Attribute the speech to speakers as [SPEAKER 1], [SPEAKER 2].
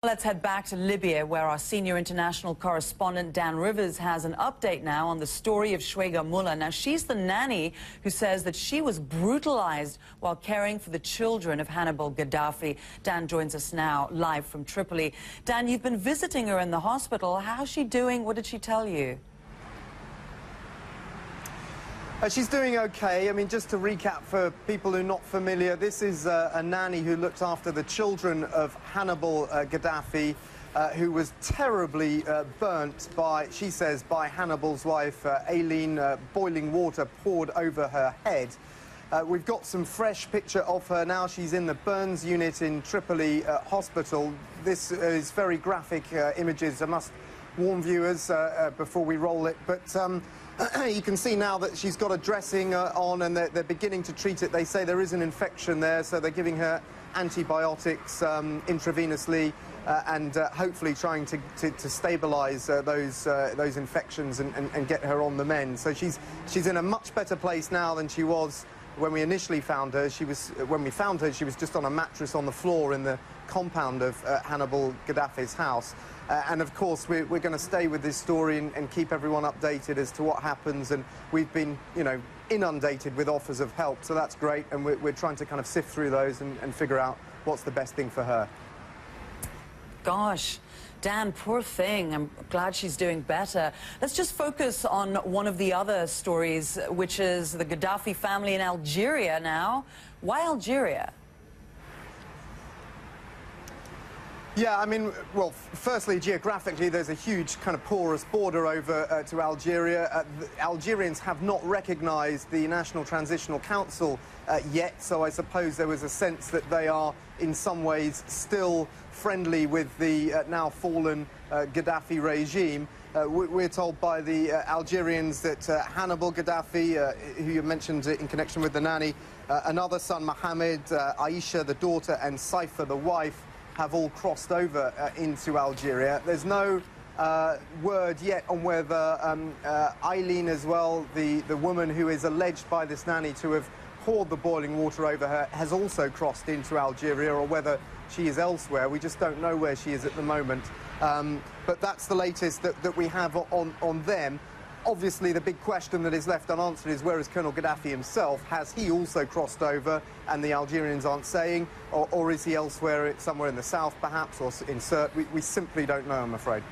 [SPEAKER 1] Let's head back to Libya, where our senior international correspondent Dan Rivers has an update now on the story of Shwega Mullah. Now, she's the nanny who says that she was brutalized while caring for the children of Hannibal Gaddafi. Dan joins us now live from Tripoli. Dan, you've been visiting her in the hospital. How's she doing? What did she tell you?
[SPEAKER 2] She's doing okay. I mean, just to recap for people who are not familiar, this is a nanny who looked after the children of Hannibal Gaddafi, who was terribly burnt by, she says, by Hannibal's wife, Aileen, boiling water poured over her head. We've got some fresh picture of her now. She's in the burns unit in Tripoli Hospital. This is very graphic images. I must warn viewers before we roll it, but you can see now that she's got a dressing on and they're beginning to treat it. They say there is an infection there, so they're giving her antibiotics intravenously and hopefully trying to stabilise those infections and get her on the mend. So she's in a much better place now than she was when we initially found her. When we found her, she was just on a mattress on the floor in the compound of Hannibal Gaddafi's house. And of course, we're going to stay with this story and keep everyone updated as to what happens. And we've been, you know, inundated with offers of help, so that's great. And we're trying to kind of sift through those and figure out what's the best thing for her.
[SPEAKER 1] Gosh, Dan, poor thing. I'm glad she's doing better. Let's just focus on one of the other stories, which is the Gaddafi family in Algeria now. Why Algeria?
[SPEAKER 2] Yeah, I mean, well, firstly, geographically, there's a huge kind of porous border over to Algeria. The Algerians have not recognised the National Transitional Council yet, so I suppose there was a sense that they are, in some ways, still friendly with the now fallen Gaddafi regime. We're told by the Algerians that Hannibal Gaddafi, who you mentioned in connection with the nanny, another son, Mohammed, Aisha, the daughter, and Saifa, the wife, have all crossed over into Algeria. There's no word yet on whether Aileen as well, the woman who is alleged by this nanny to have poured the boiling water over her, has also crossed into Algeria, or whether she is elsewhere. We just don't know where she is at the moment. But that's the latest that we have on them. Obviously, the big question that is left unanswered is, where is Colonel Gaddafi himself? Has he also crossed over and the Algerians aren't saying? Or is he elsewhere, somewhere in the south perhaps, or in Sirte? We simply don't know, I'm afraid.